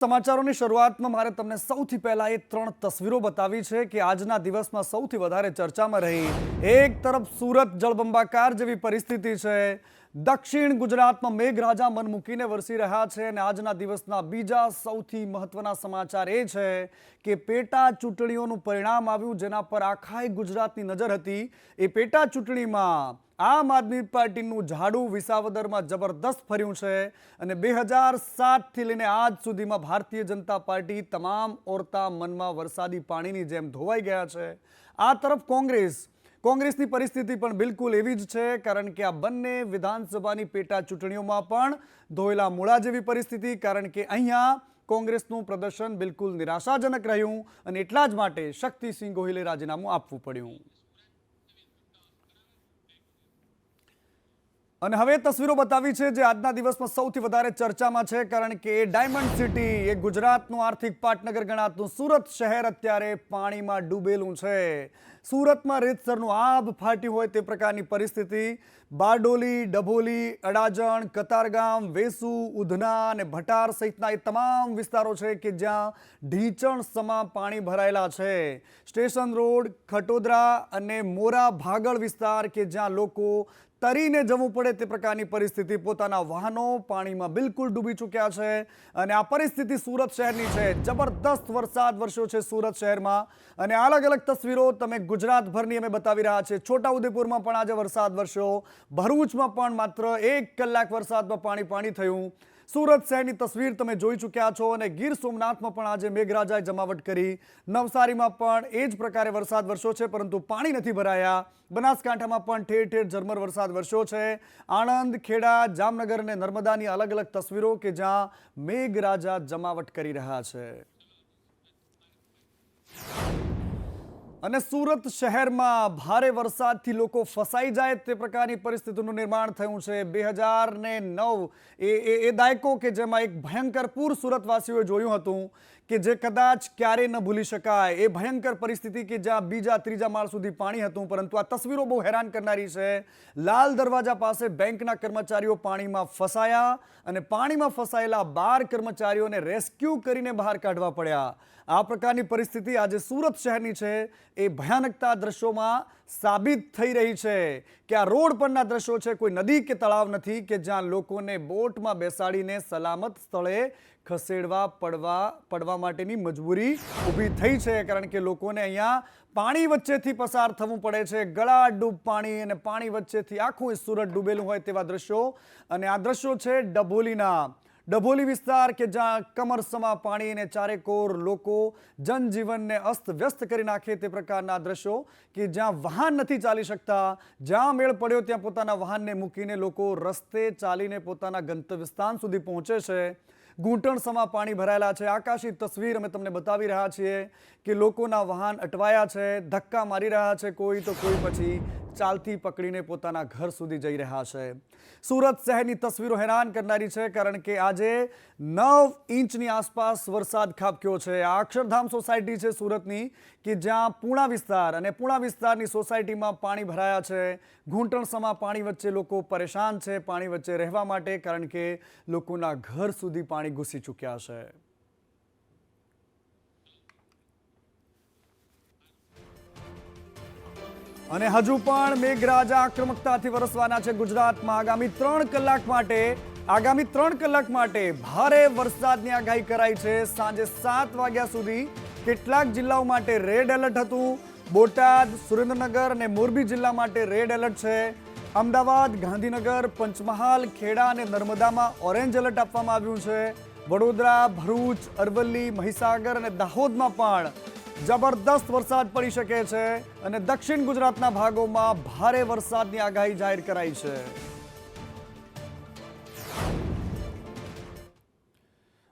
સમાચારોની શરૂઆતમાં મારે તમને સૌથી પહેલા એ ત્રણ તસવીરો બતાવી છે કે આજના દિવસમાં સૌથી વધારે ચર્ચામાં રહી। એક તરફ સુરત જળબંબાકાર જેવી પરિસ્થિતિ છે, દક્ષિણ ગુજરાતમાં મેઘરાજા મન મૂકીને વરસી રહ્યા છે અને આજના દિવસના બીજા સૌથી મહત્વના સમાચાર એ છે કે પેટા ચૂંટણીઓનું પરિણામ આવ્યું, જેના પર આખાય ગુજરાતની નજર હતી। એ પેટા ચૂંટણીમાં આમ આદમી પાર્ટીનું ઝાડુ વિસાવદરમાં જબરદસ્ત ફર્યું છે અને 2007થી લઈને આજ સુધીમાં ભારતીય જનતા પાર્ટી તમામ ઓરતા મનમાં વરસાદી પાણીની જેમ ધોવાઈ ગયા છે। આ તરફ કોંગ્રેસની પરિસ્થિતિ પણ બિલકુલ એવી જ છે, કારણ કે આ બંને વિધાનસભાની પેટા ચૂંટણીઓમાં પણ ધોયેલા મૂળા જેવી પરિસ્થિતિ, કારણ કે અહીંયા કોંગ્રેસનું પ્રદર્શન બિલકુલ નિરાશાજનક રહ્યું અને એટલા જ માટે શક્તિસિંહ ગોહિલે રાજીનામું આપવું પડ્યું। અને હવે તસવીરો બતાવી છે જે આજના દિવસમાં સૌથી વધારે ચર્ચામાં છે, કારણ કે ડાયમંડ સિટી, એ ગુજરાતનું આર્થિક પાટનગર ગણાતું સુરત શહેર અત્યારે પાણીમાં ડૂબેલું છે। સુરતમાં રીતસરનું આબ ફાટ્યું હોય તે પ્રકારની પરિસ્થિતિ। બારડોલી, ડભોલી, અડાજણ, કતારગામ, વેસુ, ઉધના અને ભટાર સહિતના એ તમામ વિસ્તારો છે કે જ્યાં ઢીંચણ સમા પાણી ભરાયેલા છે। સ્ટેશન રોડ, ખટોદરા અને મોરા ભાગળ વિસ્તાર કે જ્યાં લોકો તરીને જવું પડે તે પ્રકારની પરિસ્થિતિ, પોતાના વાહનો પાણીમાં બિલકુલ ડૂબી ચૂક્યા છે અને આ પરિસ્થિતિ સુરત શહેરની છે। જબરદસ્ત વરસાદ વરસ્યો છે સુરત શહેરમાં અને અલગ અલગ તસવીરો તમે ગુજરાતભરની અમે બતાવી રહ્યા છે। છોટાઉદેપુરમાં પણ આજે વરસાદ વરસ્યો, ભરૂચમાં પણ માત્ર 1 કલાક વરસાદમાં પાણી થયું। સુરત શહેરની તસવીર તમે જોઈ ચૂક્યા છો અને ગીર સોમનાથમાં પણ આજે મેઘરાજાએ જમાવટ કરી। નવસારીમાં પણ એ જ પ્રકારે વરસાદ વરસ્યો છે, પરંતુ પાણી નથી ભરાયા। બનાસકાંઠામાં પણ ઠેર ઠેર ઝરમર વરસાદ વરસ્યો છે। આણંદ, ખેડા, જામનગર અને નર્મદાની અલગ અલગ તસવીરો કે જ્યાં મેઘરાજા જમાવટ કરી રહ્યા છે। અને સુરત શહેરમાં ભારે વરસાદથી લોકો ફસાઈ જાય તે પ્રકારની પરિસ્થિતિનું નિર્માણ થયું છે। 2009 એ દાયકો કે જેમાં એક ભયંકર પૂર સુરતવાસીઓએ જોયું હતું કે જે કદાચ ક્યારેય ન ભૂલી શકાય। એ ભયંકર પરિસ્થિતિ કે જ્યાં બીજા ત્રીજા માળ સુધી પાણી હતું, પરંતુ આ તસવીરો બહુ હેરાન કરનારી છે। લાલ દરવાજા પાસે બેંકના કર્મચારીઓ પાણીમાં ફસાયા અને પાણીમાં ફસાયેલા 12 કર્મચારીઓને રેસ્ક્યુ કરીને બહાર કાઢવા પડ્યા। આ પ્રકારની પરિસ્થિતિ આજે સુરત શહેરની છે। એ ભયાનકતા દ્રશ્યોમાં સાબિત થઈ રહી છે કે આ રોડ પરના દ્રશ્યો છે, કોઈ નદી કે તળાવ નથી કે જ્યાં લોકોને બોટમાં બેસાડીને સલામત સ્થળે ખસેડવા પડવા માટેની મજબૂરી ઊભી થઈ છે, કારણ કે લોકોને અહીંયા પાણી વચ્ચેથી પસાર થવું પડે છે। ગળા ડૂબ પાણી અને પાણી વચ્ચેથી આખું સુરત ડૂબેલું હોય તેવા દ્રશ્યો। અને આ દ્રશ્યો છે ડભોલી વિસ્તાર કે જ્યાં કમરસમા પાણી અને ચારેકોર લોકો જનજીવનને અસ્તવ્યસ્ત કરી નાખે તે પ્રકારના દ્રશ્યો કે જ્યાં વાહન નથી ચાલી શકતા, જ્યાં મેળ પડ્યો ત્યાં પોતાના વાહનને મૂકીને લોકો રસ્તે ચાલીને પોતાના ગંતવ્ય સ્થાન સુધી પહોંચે છે। ઘૂંટણ સમા પાણી ભરાયેલા છે। આકાશી તસવીર અમે તમને બતાવી રહ્યા છીએ કે લોકોના વાહન અટવાયા છે, ધક્કા મારી રહ્યા છે કોઈ, તો કોઈ પછી ચાલતી પકડીને પોતાના ઘર સુધી જઈ રહ્યા છે। સુરત શહેરની તસવીરો હેરાન કરનારી છે, કારણ કે આજે 9 ઇંચની આસપાસ વરસાદ ખાબક્યો છે। આ અક્ષરધામ સોસાયટી છે સુરતની કે જ્યાં પૂણા વિસ્તારની સોસાયટીમાં પાણી ભરાયા છે। ઘૂંટણ સમા પાણી વચ્ચે લોકો પરેશાન છે પાણી વચ્ચે રહેવા માટે, કારણ કે લોકોના ઘર સુધી પાણી ઘૂસી ચૂક્યા છે। અને હજુ પણ મેઘરાજા આક્રમકતાથી વરસવાના છે ગુજરાતમાં। આગામી 3 કલાક માટે ભારે વરસાદની આગાહી કરાઈ છે। સાંજે 7 વાગ્યા સુધી કેટલાક જિલ્લાઓ માટે રેડ એલર્ટ હતું। બોટાદ, સુરેન્દ્રનગર અને મોરબી જિલ્લા માટે રેડ એલર્ટ છે। અમદાવાદ, ગાંધીનગર, પંચમહાલ, ખેડા અને નર્મદામાં ઓરેન્જ એલર્ટ આપવામાં આવ્યું છે। વડોદરા, ભરૂચ, અરવલ્લી, મહીસાગર અને દાહોદમાં પણ જબરદસ્ત વરસાદ પડી શકે છે અને દક્ષિણ ગુજરાતના ભાગોમાં ભારે વરસાદની આગાહી જાહેર કરાઈ છે।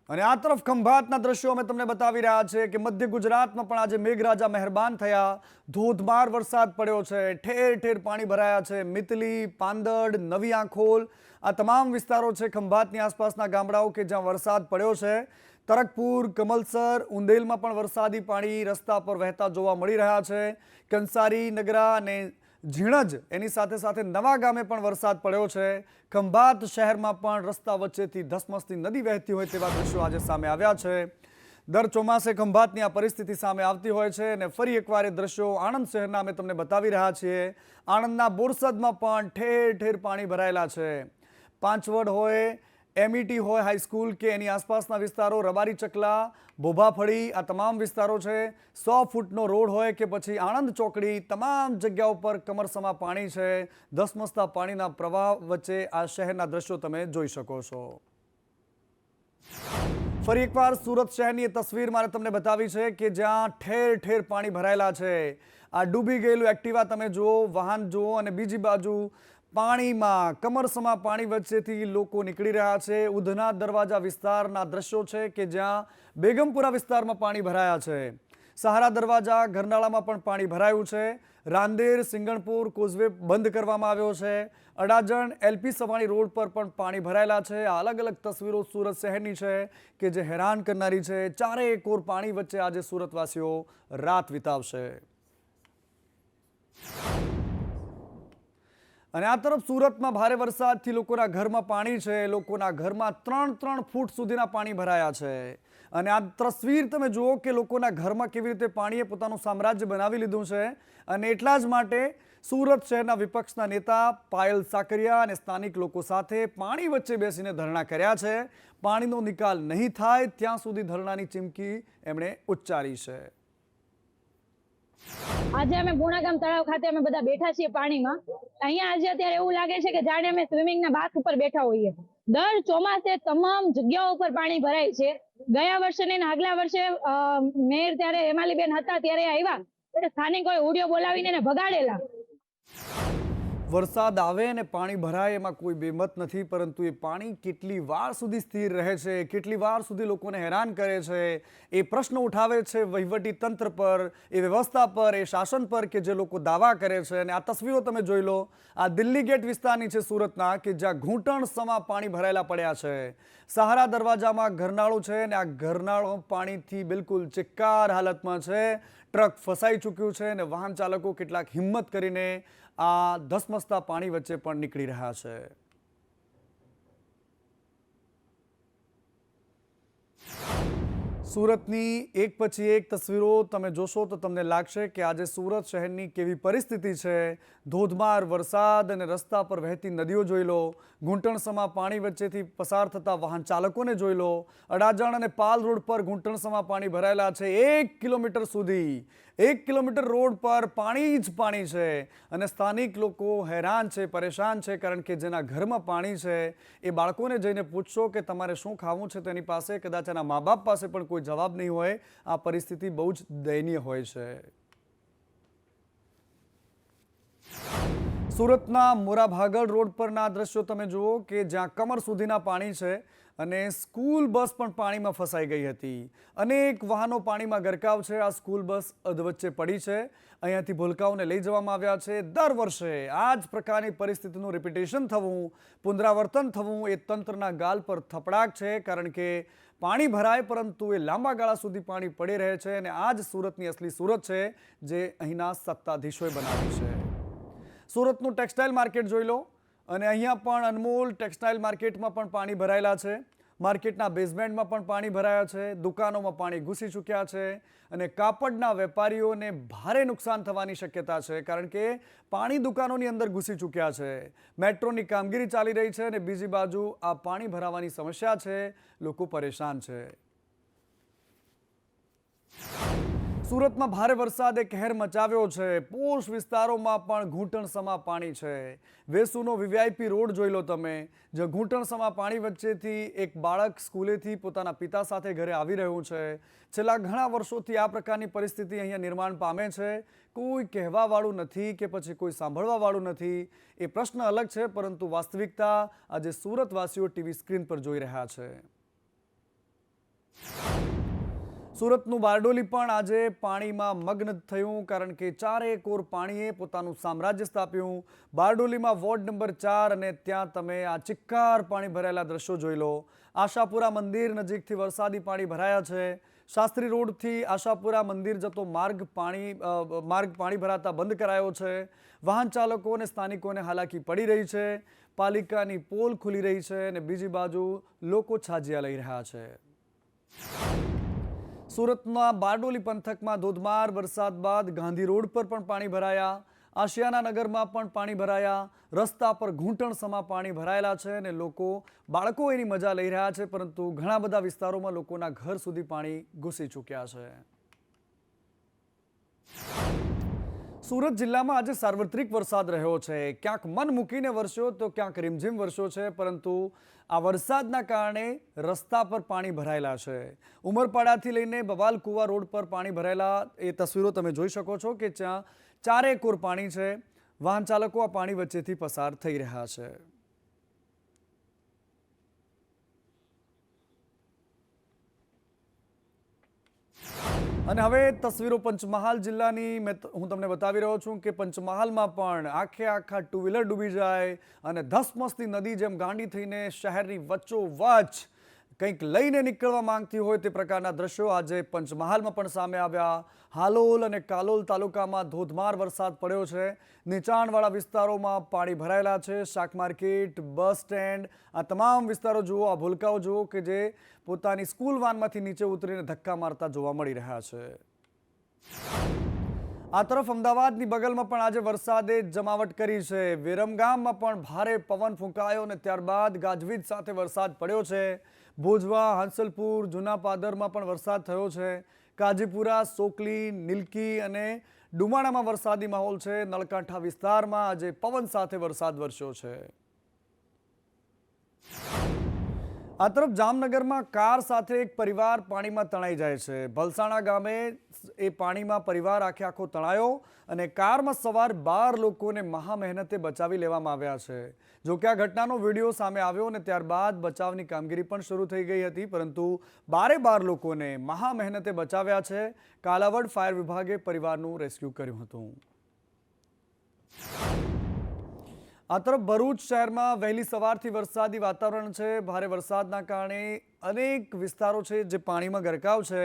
અને આ તરફ ખંભાતના દ્રશ્યો અમે તમને બતાવી રહ્યા છે કે મધ્ય ગુજરાતમાં પણ આજે મેઘરાજા મહેરબાન થયા। ધોધમાર વરસાદ પડ્યો છે, ઠેર ઠેર પાણી ભરાયા છે। મિતલી, પાંદડ, નવી આંખોલ આ તમામ વિસ્તારો છે ખંભાતની આસપાસના ગામડાઓ કે જ્યાં વરસાદ પડ્યો છે। તરકપુર, કમલસર, ઉંદેલમાં પણ વરસાદી પાણી રસ્તા પર વહેતા જોવા મળી રહ્યા છે। કંસારી, નગરા અને ઝીણજ એની સાથે સાથે નવા ગામે પણ વરસાદ પડ્યો છે। ખંભાત શહેરમાં પણ રસ્તા વચ્ચેથી ધસમસતી નદી વહેતી હોય તેવા દ્રશ્યો આજે સામે આવ્યા છે। દર ચોમાસે ખંભાતની આ પરિસ્થિતિ સામે આવતી હોય છે અને ફરી એકવાર એ દ્રશ્યો આણંદ શહેરના અમે તમને બતાવી રહ્યા છીએ। આણંદના બોરસદમાં પણ ઠેર ઠેર પાણી ભરાયેલા છે। પાંચવડ હોય, એમઈટી હોય હાઈસ્કૂલ કે એની આસપાસના વિસ્તારો, રબારી ચકલા, ભોભાફળી, આ તમામ વિસ્તારો છે। 100 ફૂટનો રોડ હોય કે પછી આણંદ ચોકડી, તમામ જગ્યાઓ પર કમરસમા પાણી છે। ધસમસતા પાણીના પ્રવાહ વચ્ચે આ શહેરના દ્રશ્યો તમે જોઈ શકો છો। ફરી એકવાર સુરત શહેરની એ તસવીર મારે તમને બતાવી છે કે જ્યાં ઠેર ઠેર પાણી ભરાયેલા છે। આ ડૂબી ગયેલું એક્ટિવા તમે જુઓ, વાહન જુઓ અને બીજી બાજુ પાણીમાં કમરસમા પાણી વચ્ચેથી લોકો નીકળી રહ્યા છે। ઉધના દરવાજા વિસ્તારના દ્રશ્યો છે કે જ્યાં બેગમપુરા વિસ્તારમાં પાણી ભરાયા છે। સહારા દરવાજા, ગરનાળામાં પણ પાણી ભરાયું છે। રાંદેર, સિંગણપુર, કોઝવે બંધ કરવામાં આવ્યો છે। અડાજણ, એલપી સવાણી રોડ પર પણ પાણી ભરાયેલા છે। આ અલગ અલગ તસવીરો સુરત શહેરની છે કે જે હેરાન કરનારી છે। ચારેય કોર પાણી વચ્ચે આજે સુરતવાસીઓ રાત વિતાવશે। અને આ તરફ સુરતમાં ભારે વરસાદથી લોકોના ઘરમાં પાણી છે। લોકોના ઘરમાં 3-3 ફૂટ સુધીના પાણી ભરાયા છે। અને આ તસવીર તમે જુઓ કે લોકોના ઘરમાં કેવી રીતે પાણીએ પોતાનું સામ્રાજ્ય બનાવી લીધું છે। અને એટલા જ માટે સુરત શહેરના વિપક્ષના નેતા પાયલ સાકરિયા અને સ્થાનિક લોકો સાથે પાણી વચ્ચે બેસીને ધરણા કર્યા છે। પાણીનો નિકાલ નહીં થાય ત્યાં સુધી ધરણાની ચીમકી એમણે ઉચ્ચારી છે। આજે અમે ગુણાગામ તળાવ ખાતે અમે બધા બેઠા છીએ પાણીમાં। અહીંયા આજે અત્યારે એવું લાગે છે કે જાણે અમે સ્વિમિંગના બાથ ઉપર બેઠા હોઈએ। દર ચોમાસે તમામ જગ્યાઓ પર પાણી ભરાય છે। ગયા વર્ષે ને આગલા વર્ષે મેયર ત્યારે હેમાલીબેન હતા ત્યારે આવ્યા ત્યારે સ્થાનિકોએ ઉડિયો બોલાવીને એને ભગાડેલા। વરસાદ આવે અને પાણી ભરાય એમાં કોઈ બેમત નથી, પરંતુ એ પાણી કેટલી વાર સુધી સ્થિર રહે છે, કેટલી વાર સુધી લોકોને હેરાન કરે છે, એ પ્રશ્ન ઉઠાવે છે વહીવટી તંત્ર પર, એ વ્યવસ્થા પર, એ શાસન પર કે જે લોકો દાવા કરે છે। અને આ તસવીરો તમે જોઈ લો, આ દિલ્હી ગેટ વિસ્તારની છે સુરતના કે જ્યાં ઘૂંટણ સમા પાણી ભરાયેલા પડ્યા છે। સહારા દરવાજામાં ગરનાળું છે અને આ ગરનાળો પાણીથી બિલકુલ ચિક્કાર હાલતમાં છે। ટ્રક ફસાઈ ચૂક્યું છે અને વાહન ચાલકો કેટલાક હિંમત કરીને આ ધસમસતા પાણી વચ્ચે પણ નીકળી રહ્યા છે। સુરતની એક પછી એક તસવીરો તમે જોશો તો તમને લાગશે કે આજે સુરત શહેરની કેવી પરિસ્થિતિ છે। ધોધમાર વરસાદ અને રસ્તા પર વહેતી નદીઓ જોઈ લો, ઘૂંટણસમા પાણી વચ્ચેથી પસાર થતા વાહન ચાલકોને જોઈ લો। અડાજણ અને પાલ રોડ પર ઘૂંટણસમા પાણી ભરાયેલા છે। 1 કિલોમીટર સુધી 1 કિલોમીટર રોડ પર પાણી જ પાણી છે અને સ્થાનિક લોકો હેરાન છે, પરેશાન છે, કારણ કે જેના ઘરમાં પાણી છે એ બાળકોને જઈને પૂછશો કે તમારે શું ખાવું છે તેની પાસે કદાચ એના મા બાપ પાસે પણ કોઈ જવાબ નહીં હોય। આ પરિસ્થિતિ બહુ જ દયનીય હોય છે। સુરતના મોરાભાગળ રોડ પરના દ્રશ્યો તમે જુઓ કે જ્યાં કમર સુધીના પાણી છે અને સ્કૂલ બસ પણ પાણીમાં ફસાઈ ગઈ હતી। અનેક વાહનો પાણીમાં ગરકાવ છે। આ સ્કૂલ બસ અધવચ્ચે પડી છે। અહીંયાથી ભૂલકાઓને લઈ જવામાં આવ્યા છે। દર વર્ષે આ જ પ્રકારની પરિસ્થિતિનું રિપીટેશન થવું, પુનરાવર્તન થવું એ તંત્રના ગાલ પર થપડાક છે, કારણ કે પાણી ભરાય પરંતુ એ લાંબા ગાળા સુધી પાણી પડી રહે છે અને આ જ સુરતની અસલી સુરત છે જે અહીંના સત્તાધીશોએ બનાવી છે। સુરતનું ટેક્સટાઇલ માર્કેટ જોઈ લો અને અહીંયા પણ અનમોલ ટેક્સટાઇલ માર્કેટમાં પણ પાણી ભરાયેલા છે। માર્કેટના બેઝમેન્ટમાં પણ પાણી ભરાયા છે। દુકાનોમાં પાણી ઘૂસી ચૂક્યા છે અને કાપડના વેપારીઓને ભારે નુકસાન થવાની શક્યતા છે, કારણ કે પાણી દુકાનોની અંદર ઘૂસી ચૂક્યા છે। મેટ્રોની કામગીરી ચાલી રહી છે અને બીજી બાજુ આ પાણી ભરાવાની સમસ્યા છે। લોકો પરેશાન છે। સુરતમાં ભારે વરસાદે કહેર મચાવ્યો છે। પોશ વિસ્તારોમાં પણ ઘૂંટણસમા પાણી છે। વેસુનો વીવીઆઈપી રોડ જોઈ લો તમે, જે ઘૂંટણસમા પાણી વચ્ચેથી એક બાળક સ્કૂલેથી પોતાના પિતા સાથે ઘરે આવી રહ્યું છે। છેલ્લા ઘણા વર્ષોથી આ પ્રકારની પરિસ્થિતિ અહીંયા નિર્માણ પામે છે। કોઈ કહેવાવાળું નથી કે પછી કોઈ સાંભળવાવાળું નથી, એ પ્રશ્ન અલગ છે, પરંતુ વાસ્તવિકતા આજે સુરતવાસીઓ ટીવી સ્ક્રીન પર જોઈ રહ્યા છે। સુરતનું બારડોલી પણ આજે પાણીમાં મગ્ન થયું, કારણ કે ચારે કોર પાણીએ પોતાનું સામ્રાજ્ય સ્થાપ્યું। બારડોલીમાં વોર્ડ નંબર 4 અને ત્યાં તમે આ ચિક્કાર પાણી ભરાયેલા દ્રશ્યો જોઈ લો। આશાપુરા મંદિર નજીકથી વરસાદી પાણી ભરાયા છે. શાસ્ત્રી રોડથી આશાપુરા મંદિર જતો માર્ગ પાણી ભરાતા બંધ કરાયો છે. વાહન ચાલકો અને સ્થાનિકોને હાલાકી પડી રહી છે. પાલિકાની પોલ ખુલી રહી છે અને બીજી બાજુ લોકો છાજિયા લઈ રહ્યા છે. સુરતના બારડોલી પંથકમાં ધોધમાર વરસાદ બાદ ગાંધી રોડ પર પણ પાણી ભરાયા. આશિયાના નગરમાં પણ પાણી ભરાયા. રસ્તા પર ઘૂંટણસમા પાણી ભરાયેલા છે અને બાળકો એની મજા લઈ રહ્યા છે, પરંતુ ઘણા બધા વિસ્તારોમાં લોકોના ઘર સુધી પાણી ઘૂસી ચૂક્યા છે. સુરત જિલ્લામાં આજે સાર્વત્રિક વરસાદ રહ્યો છે. ક્યાંક મન મૂકીને વરસ્યો તો ક્યાંક રીમઝીમ વરસ્યો છે, પરંતુ આ વરસાદના કારણે રસ્તા પર પાણી ભરાયેલા છે. ઉમરપાડાથી લઈને બવાલકુવા રોડ પર પાણી ભરાયેલા એ તસવીરો તમે જોઈ શકો છો કે જ્યાં ચારેકોર પાણી છે. વાહન ચાલકો આ પાણી વચ્ચેથી પસાર થઈ રહ્યા છે. અને હવે તસવીરો પંચમહાલ જિલ્લાની હું તમને બતાવી રહ્યો છું કે પંચમહાલમાં પણ આખા ટુ વ્હીલર ડૂબી જાય અને ધસમસતી નદી જેમ ગાંડી થઈને શહેરની વચ્ચોવચ્ચ કંઈક લઈને નીકળવા માંગતી હોય તે પ્રકારના દ્રશ્યો આજે પંચમહાલમાં પણ સામે આવ્યા. હાલોલ અને કાલોલ તાલુકામાં ધોધમાર વરસાદ પડ્યો છે. નીચાણવાળા વિસ્તારોમાં પાણી ભરાયેલા છે. શાક માર્કેટ, બસ સ્ટેન્ડ, આ તમામ વિસ્તારો જુઓ, આ ભૂલકાઓ જુઓ કે જે પોતાની સ્કૂલ વાનમાંથી નીચે ઉતરીને ધક્કા મારતા જોવા મળી રહ્યા છે. આ તરફ અમદાવાદની બગલમાં પણ આજે વરસાદે જમાવટ કરી છે. વિરમગામમાં પણ ભારે પવન ફૂંકાયો અને ત્યારબાદ ગાજવીજ સાથે વરસાદ પડ્યો છે. ભોજવા, હાંસલપુર, જૂના પાદરમાં પણ વરસાદ થયો છે. કાજીપુરા, સોકલી, નીલકી અને ડુમાણામાં વરસાદી માહોલ છે. નળકાંઠા વિસ્તારમાં આજે પવન સાથે વરસાદ વરસ્યો છે. આ તરફ જામનગરમાં કાર સાથે એક પરિવાર પાણીમાં તણાઈ જાય છે. ભલસાણા ગામે એ પાણીમાં પરિવાર આખો તણાયો અને કારમાં સવાર 12 લોકોને મહા મહેનતે બચાવી લેવામાં આવ્યા છે. જો કે આ ઘટનાનો વિડીયો સામે આવ્યો અને ત્યારબાદ બચાવની કામગીરી પણ શરૂ થઈ ગઈ હતી, પરંતુ 12 લોકોને મહા મહેનતે બચાવ્યા છે. કાલાવડ ફાયર વિભાગે પરિવારનું રેસ્ક્યુ કર્યું હતું. આ તરફ ભરૂચ શહેરમાં વહેલી સવારથી વરસાદી વાતાવરણ છે. ભારે વરસાદના કારણે અનેક વિસ્તારો છે જે પાણીમાં ગરકાવ છે.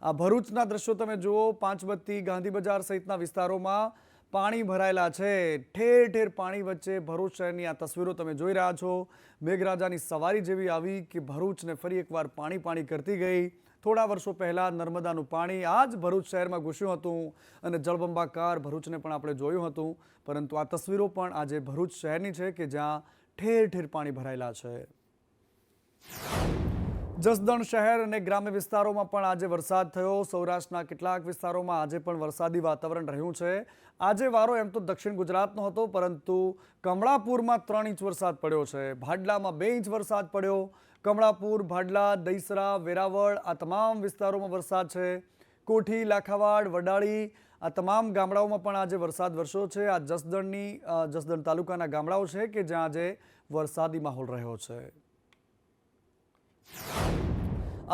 આ ભરૂચના દ્રશ્યો તમે જુઓ. પાંચબત્તી, ગાંધી બજાર સહિતના વિસ્તારોમાં પાણી ભરાયેલા છે. ઠેર ઠેર પાણી વચ્ચે ભરૂચ શહેરની આ તસવીરો તમે જોઈ રહ્યા છો. મેઘરાજાની સવારી જેવી આવી કે ભરૂચને ફરી એકવાર પાણી કરતી ગઈ. થોડા વર્ષો પહેલા નર્મદાનું પાણી આ જ ભરૂચ શહેરમાં ઘૂસ્યું હતું અને જળબંબાકાર ભરૂચને પણ આપણે જોયું હતું, પરંતુ આ તસવીરો પણ આજે ભરૂચ શહેરની છે કે જ્યાં ઠેર ઠેર પાણી ભરાયેલા છે. જસદણ શહેર અને ગ્રામ્ય વિસ્તારોમાં પણ આજે વરસાદ થયો. સૌરાષ્ટ્રના કેટલાક વિસ્તારોમાં આજે પણ વરસાદી વાતાવરણ રહ્યું છે. આજે વારો એમ તો દક્ષિણ ગુજરાતનો હતો, પરંતુ કમળાપુરમાં 3 ઇંચ વરસાદ પડ્યો છે. ભાડલામાં 2 ઇંચ વરસાદ પડ્યો. કમળાપુર, ભાડલા, દહીસરા, વેરાવળ આ તમામ વિસ્તારોમાં વરસાદ છે. કોઠી, લાખાવાડ, વડાળી આ તમામ ગામડાઓમાં પણ આજે વરસાદ વરસ્યો છે. આ જસદણ તાલુકાના ગામડાઓ છે કે જ્યાં આજે વરસાદી માહોલ રહ્યો છે.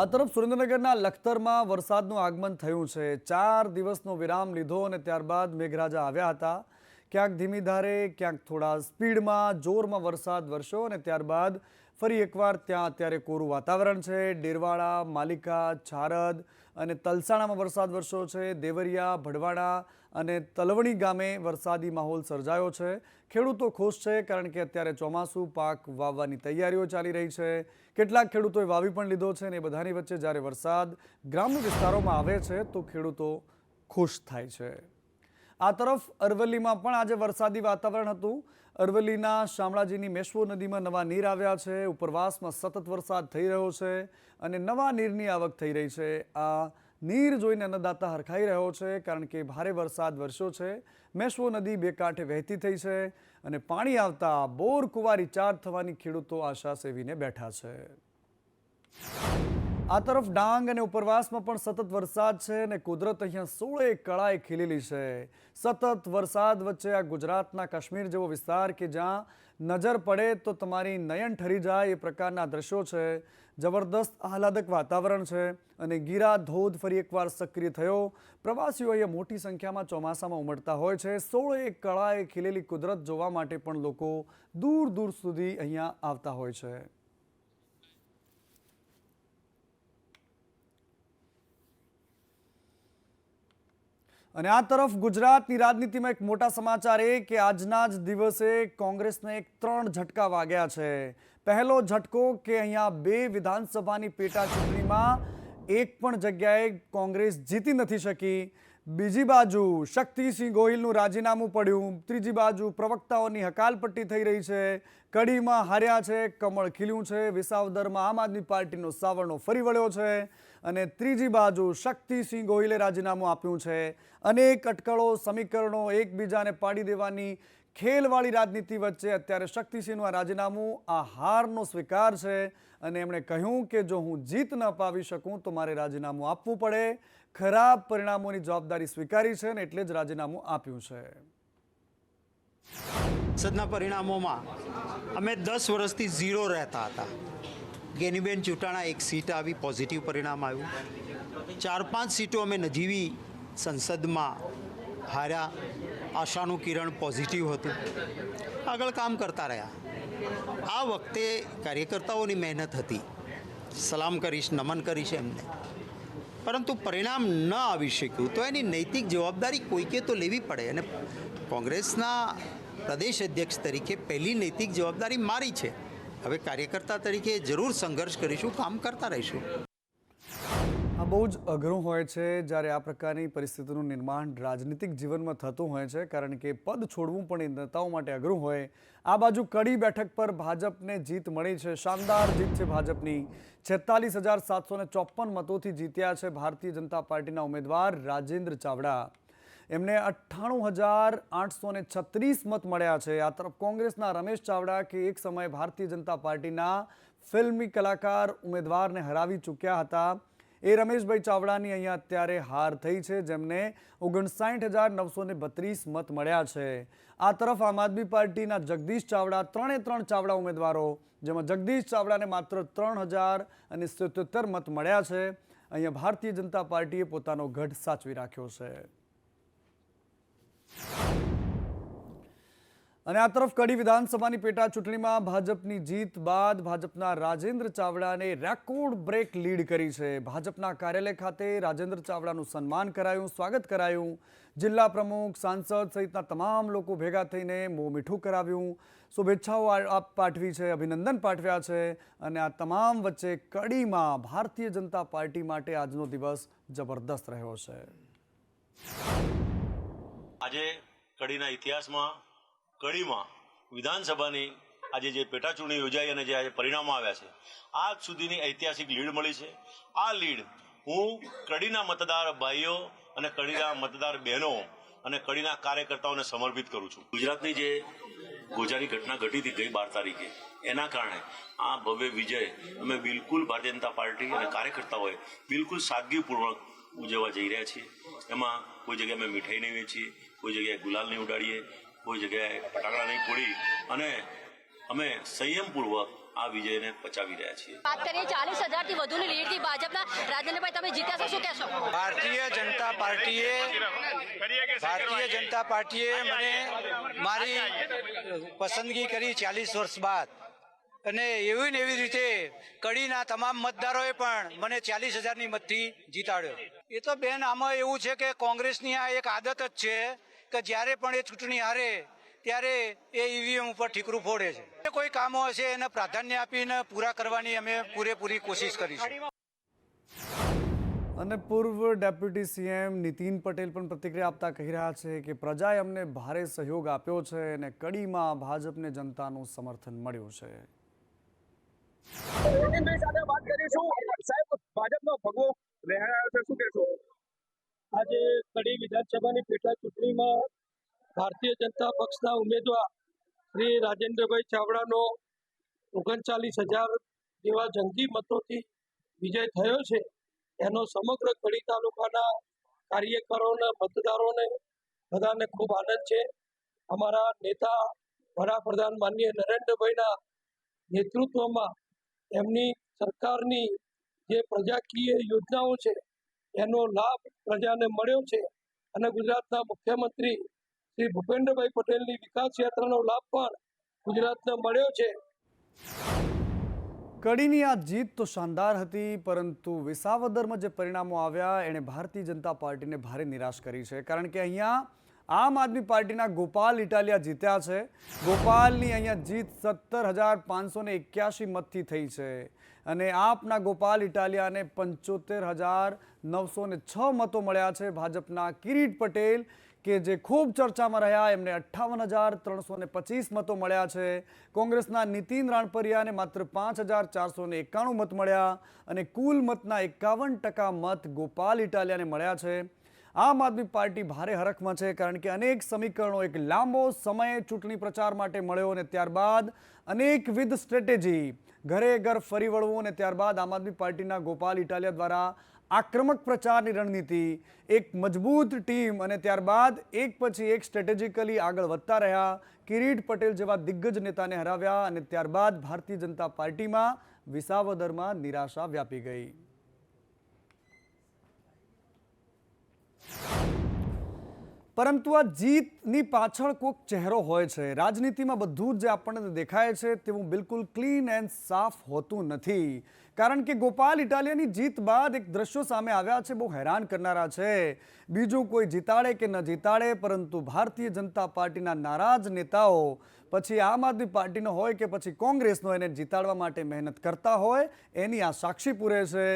આ તરફ સુરેન્દ્રનગરના લખતરમાં વરસાદનું આગમન થયું છે. 4 દિવસનો વિરામ લીધો અને ત્યારબાદ મેઘરાજા આવ્યા હતા. ક્યાંક ધીમી ધારે, ક્યાંક થોડા સ્પીડમાં, જોરમાં વરસાદ વરસ્યો અને ત્યારબાદ ફરી એકવાર ત્યાં અત્યારે કોરું વાતાવરણ છે. ડેરવાડા, માલિકા, છારદ અને તલસાણામાં વરસાદ વરસ્યો છે. દેવરિયા, ભડવાડા અને તલવણી ગામે વરસાદી માહોલ સર્જાયો છે. ખેડૂતો ખુશ છે, કારણ કે અત્યારે ચોમાસું પાક વાવવાની તૈયારીઓ ચાલી રહી છે. કેટલાક ખેડૂતોએ વાવી પણ લીધો છે અને એ બધાની વચ્ચે જ્યારે વરસાદ ગ્રામ્ય વિસ્તારોમાં આવે છે તો ખેડૂતો ખુશ થાય છે. આ તરફ અરવલ્લીમાં પણ આજે વરસાદી વાતાવરણ હતું. અરવલ્લીના શામળાજીની મેશ્વો નદીમાં નવા નીર આવ્યા છે. ઉપરવાસમાં સતત વરસાદ થઈ રહ્યો છે અને નવા નીરની આવક થઈ રહી છે. આ નીર જોઈને અન્નદાતા હરખાઈ રહ્યો છે, કારણ કે ભારે વરસાદ વરસ્યો છે. મેશ્વો નદી 2 કાંઠે વહેતી થઈ છે અને પાણી આવતા બોર કુવા રિચાર્જ થવાની ખેડૂતો આશા સેવીને બેઠા છે. આ તરફ ડાંગ અને ઉપરવાસમાં પણ સતત વરસાદ છે અને કુદરત અહીંયા 16 કળાએ ખીલેલી છે. સતત વરસાદ વચ્ચે આ ગુજરાતના કાશ્મીર જેવો વિસ્તાર કે જ્યાં નજર પડે તો તમારી નયન ઠરી જાય એ પ્રકારના દ્રશ્યો છે. જબરદસ્ત આહલાદક વાતાવરણ છે અને ગીરા ધોધ ફરી એકવાર સક્રિય થયો. પ્રવાસીઓ અહીંયા મોટી સંખ્યામાં ચોમાસામાં ઉમટતા હોય છે. 16 કળાએ ખીલેલી કુદરત જોવા માટે પણ લોકો દૂર દૂર સુધી અહીંયા આવતા હોય છે. અને આ તરફ ગુજરાતની રાજનીતિમાં એક મોટા સમાચાર એ કે આજના જ દિવસે કોંગ્રેસને એક 3 ઝટકા વાગ્યા છે. પહેલો ઝટકો કે અહીંયા 2 વિધાનસભાની પેટા ચૂંટણીમાં એક પણ જગ્યાએ કોંગ્રેસ જીતી નથી શકી. બીજી બાજુ શક્તિસિંહ ગોહિલનું રાજીનામું પડ્યું. ત્રીજી બાજુ પ્રવક્તાઓની હકાલપટ્ટી થઈ રહી છે. કડીમાં હાર્યા છે, કમળ ખીલ્યું છે. વિસાવદરમાં આમ આદમી પાર્ટીનો સાવરણો ફરી વળ્યો છે. અને ત્રીજી બાજુ શક્તિસિંહ ગોહિલે રાજીનામું આપ્યું છે. અનેક અટકળો, સમીકરણો, એકબીજાને પાડી દેવાની ખેલવાળી રાજનીતિ વચ્ચે અત્યારે શક્તિસિંહનું આ રાજીનામું આ હારનો સ્વીકાર છે. અને એમણે કહ્યું કે જો હું જીત ન અપાવી શકું તો મારે રાજીનામું આપવું પડે. ખરાબ પરિણામોની જવાબદારી સ્વીકારી છે અને એટલે જ રાજીનામું આપ્યું છે. સંસદના પરિણામોમાં અમે 10 વર્ષથી ઝીરો રહેતા હતા. ગેનીબેન ચૂંટાણા 1 સીટ આવી, પોઝિટિવ પરિણામ આવ્યું. 4-5 સીટો અમે નજીવી સંસદમાં હાર્યા. આશાનું કિરણ પોઝિટિવ હતું. આગળ કામ કરતા રહ્યા. આ વખતે કાર્યકર્તાઓની મહેનત હતી. સલામ કરીશ, નમન કરીશ એમને. પરંતુ પરિણામ ન આવી શક્યું તો એની નૈતિક જવાબદારી કોઈકે તો લેવી પડે. અને કોંગ્રેસના પ્રદેશ અધ્યક્ષ તરીકે પહેલી નૈતિક જવાબદારી મારી છે. હવે કાર્યકર્તા તરીકે જરૂર સંઘર્ષ કરીશું, કામ કરતા રહીશું. આ બહુ જ અઘરું હોય છે જ્યારે આ પ્રકારની પરિસ્થિતિનું નિર્માણ રાજનીતિક જીવનમાં થતું હોય છે, કારણ કે પદ છોડવું પણ નેતાઓ માટે અઘરું હોય. આ બાજુ કડી બેઠક પર ભાજપને જીત મળી છે. શાનદાર જીત છે ભાજપની. 46,754 મતોથી જીત્યા છે ભારતીય જનતા પાર્ટીના ઉમેદવાર રાજેન્દ્ર ચાવડા. એમને 98,836 મત મળ્યા છે. આ તરફ કોંગ્રેસના રમેશ ચાવડા કે એક સમયે ભારતીય જનતા પાર્ટીના ફિલ્મી કલાકાર ઉમેદવારને હરાવી ચૂક્યા હતા, એ રમેશભાઈ ચાવડાની અહીંયા અત્યારે હાર થઈ છે, જેમને 59,932 મત મળ્યા છે. આ તરફ આમ આદમી પાર્ટીના જગદીશ ચાવડા, 3 ચાવડા ઉમેદવારો, જેમાં જગદીશ ચાવડાને માત્ર 3,077 મત મળ્યા છે. અહીંયા ભારતીય જનતા પાર્ટીએ પોતાનો ગઢ સાચવી રાખ્યો છે. અને આ તરફ કડી વિધાનસભાની પેટા ચૂંટણીમાં ભાજપની જીત બાદ ભાજપના રાજેન્દ્ર ચાવડાને રેકોર્ડ બ્રેક લીડ કરી છે. ભાજપના કાર્યાલય ખાતે રાજેન્દ્ર ચાવડાનું સન્માન કરાયું, સ્વાગત કરાયું. જિલ્લા પ્રમુખ, સાંસદ સહિતના તમામ લોકો ભેગા થઈને મોં મીઠું કરાવ્યું, શુભેચ્છાઓ પાઠવી છે, અભિનંદન પાઠવ્યા છે. અને આ તમામ વચ્ચે કડીમાં ભારતીય જનતા પાર્ટી માટે આજનો દિવસ જબરદસ્ત રહ્યો છે. આજે કડીના ઇતિહાસમાં, કડીમાં વિધાનસભાની આજે જે પેટા ચૂંટણી યોજાઈ અને જે આજે પરિણામો આવ્યા છે, આજ સુધીની ઐતિહાસિક લીડ મળી છે. આ લીડ હું કડીના મતદાર ભાઈઓ અને કડીના મતદાર બહેનો અને કડીના કાર્યકર્તાઓને સમર્પિત કરું છું. ગુજરાતની જે ગોજાની ઘટના ઘટી હતી ગઈ 12 તારીખે, એના કારણે આ ભવ્ય વિજય અમે બિલકુલ ભારતીય જનતા પાર્ટી અને કાર્યકર્તાઓએ બિલકુલ સાદગીપૂર્વક ઉજવવા જઈ રહ્યા છીએ. એમાં કોઈ જગ્યાએ અમે મીઠાઈ નહીં વેચીએ, કોઈ જગ્યાએ ગુલાલ નહીં ઉડાડીએ, કોઈ જગ્યાએ ફટાકડા નહીં ફોડી, અને અમે સંયમપૂર્વક આ વિજયને પચાવી રહ્યા છીએ. વાત કરીએ 40,000 થી વધુની લીડથી ભાજપના રાજેન્દ્રભાઈ, તમે જીત્યા છો, શું કહેશો? ભારતીય જનતા પાર્ટીએ મને મારી પસંદગી કરી 40 વર્ષ બાદ. અને એવી ને એવી રીતે કડીના તમામ મતદારોએ પણ મને 40,000ની મતથી જીતાડ્યો. એ તો બેન, આમાં એવું છે કે કોંગ્રેસની આ એક આદત જ છે કે જ્યારે પણ એ ચૂંટણી હારે ત્યારે એ ઈવીએમ ઉપર ઠીકરું ફોડે છે. કોઈ કામો હશે એને પ્રાધાન્ય આપીને પૂરા કરવાની અમે પૂરેપૂરી કોશિશ કરીશું. અને પૂર્વ ડેપ્યુટી સીએમ નીતિન પટેલ પણ પ્રતિક્રિયા આપતા કહી રહ્યા છે કે પ્રજાએ અમને ભારે સહયોગ આપ્યો છે અને કડીમાં ભાજપને જનતાનું સમર્થન મળ્યું છે. સાથે વાત કરીશું. સાહેબ, ભાજપનો ભગવો લહેરાયો છે, શું કહેશો? આજે કડી વિધાનસભાની પેટા ચૂંટણીમાં ભારતીય જનતા પક્ષના ઉમેદવાર શ્રી રાજેન્દ્રભાઈ ચાવડાનો 39,000 જેવા જંગી મતોથી વિજય થયો છે. એનો સમગ્ર કડી તાલુકાના કાર્યકરોને, મતદારોને બધાને ખૂબ આનંદ છે. અમારા નેતા વડાપ્રધાન માનનીય નરેન્દ્રભાઈના નેતૃત્વમાં એમની સરકારની જે પ્રજાકીય યોજનાઓ છે એનો લાભ પ્રજાને મળ્યો છે. અને ગુજરાતના મુખ્યમંત્રી શ્રી ભૂપેન્દ્રભાઈ પટેલની વિકાસ યાત્રાનો લાભ પણ ગુજરાતને મળ્યો છે. કડીની આ જીત તો શાનદાર હતી, પરંતુ વિસાવદરમાં જે પરિણામો આવ્યા એણે ભારતીય જનતા પાર્ટીને ભારે નિરાશ કરી છે. કારણ કે અહીંયા આમ આદમી પાર્ટીના ગોપાલ ઇટાલિયા જીત્યા છે. ગોપાલની અહીંયા જીત 17,581 મતથી થઈ છે અને આપના ગોપાલ ઇટાલિયાને 75,906 મતો મળ્યા છે. ભાજપના કિરીટ પટેલ કે જે ખૂબ ચર્ચામાં રહ્યા એમને 58,325 મતો મળ્યા છે. કોંગ્રેસના નીતિન રાણપરિયાને માત્ર 5,491 મત મળ્યા અને કુલ મતના 51% મત ગોપાલ ઇટાલિયાને મળ્યા છે. આમ આદમી પાર્ટી ભારે હરખમાં છે, કારણ કે અનેક સમીકરણો એક લાંબો સમય ચૂંટણી પ્રચાર માટે મળ્યો અને ત્યારબાદ અનેકવિધ સ્ટ્રેટેજી, ઘરે ઘર ફરી વળવું અને ત્યારબાદ આમ આદમી પાર્ટીના ગોપાલ ઇટાલિયા દ્વારા આક્રમક પ્રચારની રણનીતિ, એક મજબૂત ટીમ અને ત્યારબાદ એક પછી એક સ્ટ્રેટેજિકલી આગળ વધતા રહ્યા. કિરીટ પટેલ જેવા દિગ્ગજ નેતાને હરાવ્યા અને ત્યારબાદ ભારતીય જનતા પાર્ટીમાં વિસાવદરમાં નિરાશા વ્યાપી ગઈ. પરંતુ આ જીતની પાછળ કોઈક ચહેરો હોય છે. રાજનીતિમાં બધું જ જે આપણને દેખાય છે તેવું બિલકુલ ક્લીન એન્ડ સાફ હોતું નથી. કારણ કે ગોપાલ ઇટાલિયાની જીત બાદ એક દ્રશ્યો સામે આવ્યા છે, બહુ હેરાન કરનારા છે. બીજું કોઈ જીતાડે કે ન જીતાડે, પરંતુ ભારતીય જનતા પાર્ટીના નારાજ નેતાઓ પછી આમ આદમી પાર્ટીનો હોય કે પછી કોંગ્રેસનો એને જીતાડવા માટે મહેનત કરતા હોય એની આ સાક્ષી પૂરે છે.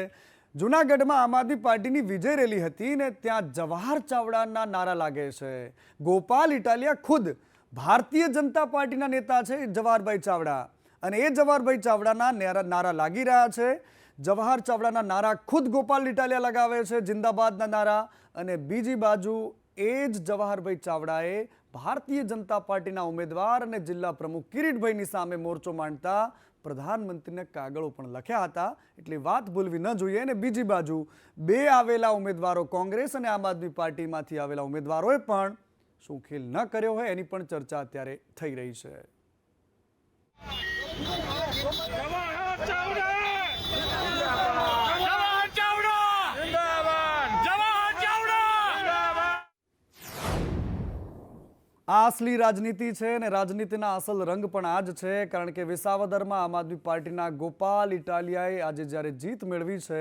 જૂનાગઢમાં આમ આદમી પાર્ટીની વિજય રેલી હતી ને ત્યાં જવાહર ચાવડાના નારા લાગે છે. ગોપાલ ઇટાલિયા ખુદ ભારતીય જનતા પાર્ટીના નેતા છે, જવાહરભાઈ ચાવડા, અને એ જવાહરભાઈ ચાવડાના નારા લાગી રહ્યા છે. જવાહર ચાવડાના નારા ખુદ ગોપાલ ઇટાલિયા લગાવે છે, જિંદાબાદના નારા. અને બીજી બાજુ એ જ જવાહરભાઈ ચાવડાએ ભારતીય જનતા પાર્ટીના ઉમેદવાર અને જિલ્લા પ્રમુખ કિરીટભાઈની સામે મોરચો માંડતા પ્રધાનમંત્રીને કાગળો પણ લખ્યા હતા. એટલે વાત ભૂલવી ન જોઈએ. અને બીજી બાજુ બે આવેલા ઉમેદવારો, કોંગ્રેસ અને આમ આદમી પાર્ટીમાંથી આવેલા ઉમેદવારોએ પણ શું ખેલ ન કર્યો હોય એની પણ ચર્ચા અત્યારે થઈ રહી છે. આ અસલી રાજનીતિ છે અને રાજનીતિના અસલ રંગ પણ આ જ છે. કારણ કે વિસાવદરમાં આમ આદમી પાર્ટીના ગોપાલ ઇટાલિયાએ આજે જ્યારે જીત મેળવી છે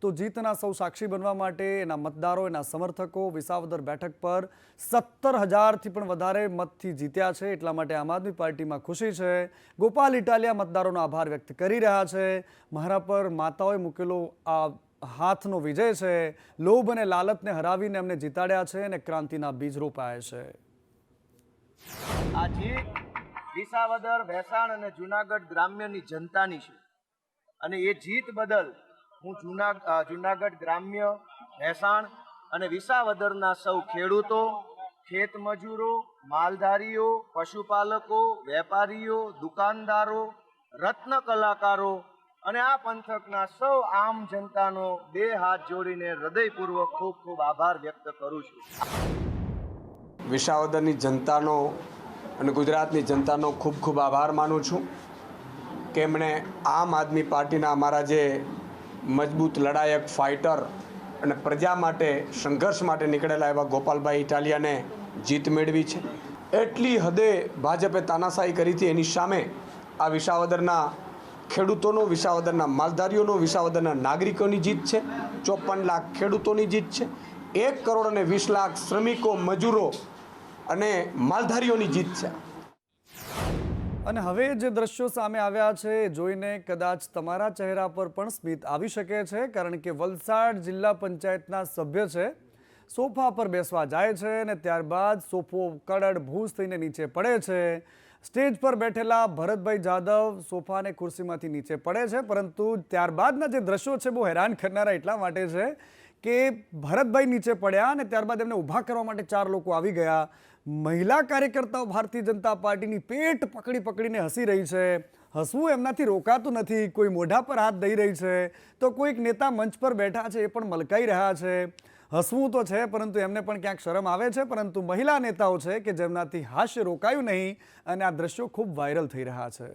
તો જીતના સૌ સાક્ષી બનવા માટે એના મતદારો, એના સમર્થકો વિસાવદર બેઠક પર 17,000થી પણ વધારે મતથી જીત્યા છે. એટલા માટે આમ આદમી પાર્ટીમાં ખુશી છે. ગોપાલ ઇટાલિયા મતદારોનો આભાર વ્યક્ત કરી રહ્યા છે. મારા પર માતાઓએ મૂકેલો આ હાથનો વિજય છે. લોભ અને લાલચને હરાવીને અમને જીતાડ્યા છે અને ક્રાંતિના બીજ રોપાયા છે. આ જીત વિસાવદર, ભેસાણ અને જુનાગઢ ગ્રામ્યની જનતાની છે અને એ જીત બદલ હું જુનાગઢ ગ્રામ્ય, ભેસાણ અને વિસાવદરના સૌ ખેડૂતો, ખેતમજૂરો, માલધારીઓ, પશુપાલકો, વેપારીઓ, દુકાનદારો, રત્ન કલાકારો અને આ પંથકના સૌ આમ જનતાનો બે હાથ જોડીને હૃદયપૂર્વક ખૂબ ખૂબ આભાર વ્યક્ત કરું છું. વિસાવદરની જનતાનો અને ગુજરાતની જનતાનો ખૂબ ખૂબ આભાર માનું છું કે એમણે આમ આદમી પાર્ટીના અમારા જે મજબૂત લડાયક ફાઇટર અને પ્રજા માટે સંઘર્ષ માટે નીકળેલા એવા ગોપાલભાઈ ઇટાલિયાને જીત મેળવી છે. એટલી હદે ભાજપે તાનાશાહી કરી હતી, એની સામે આ વિસાવદરના ખેડૂતોનો, વિસાવદરના માલધારીઓનો, વિસાવદરના નાગરિકોની જીત છે. 54 લાખ ખેડૂતોની જીત છે. 1,20 લાખ શ્રમિકો, મજૂરો અને માલધારીઓની જીત છે. અને હવે જે દ્રશ્યો સામે આવ્યા છે એ જોઈને કદાચ તમારા ચહેરા પર પણ સ્મિત આવી શકે છે. કારણ કે વલસાડ જિલ્લા પંચાયતના સભ્ય છે, સોફા પર બેસવા જાય છે અને ત્યારબાદ સોફો કડડ ભૂસ થઈને નીચે પડે છે. સ્ટેજ પર બેઠેલા ભરતભાઈ જાદવ સોફાને ખુરશીમાંથી નીચે પડે છે. પરંતુ ત્યારબાદના જે દ્રશ્યો છે બહુ હેરાન કરનારા એટલા માટે છે કે ભરતભાઈ નીચે પડ્યા અને ત્યારબાદ એમને ઊભા કરવા માટે 4 લોકો આવી ગયા. મહિલા કાર્યકર્તાઓ ભારતીય જનતા પાર્ટીની પેટ પકડીને હસી રહી છે. હસવું એમનાથી રોકાતું નથી. કોઈ મોઢા પર હાથ દઈ રહી છે તો કોઈક નેતા મંચ પર બેઠા છે એ પણ મલકાઈ રહ્યા છે. હસવું તો છે પરંતુ એમને પણ ક્યાંક શરમ આવે છે. પરંતુ મહિલા નેતાઓ છે કે જેમનાથી હાસ્ય રોકાયું નહીં અને આ દ્રશ્યો ખૂબ વાયરલ થઈ રહ્યા છે.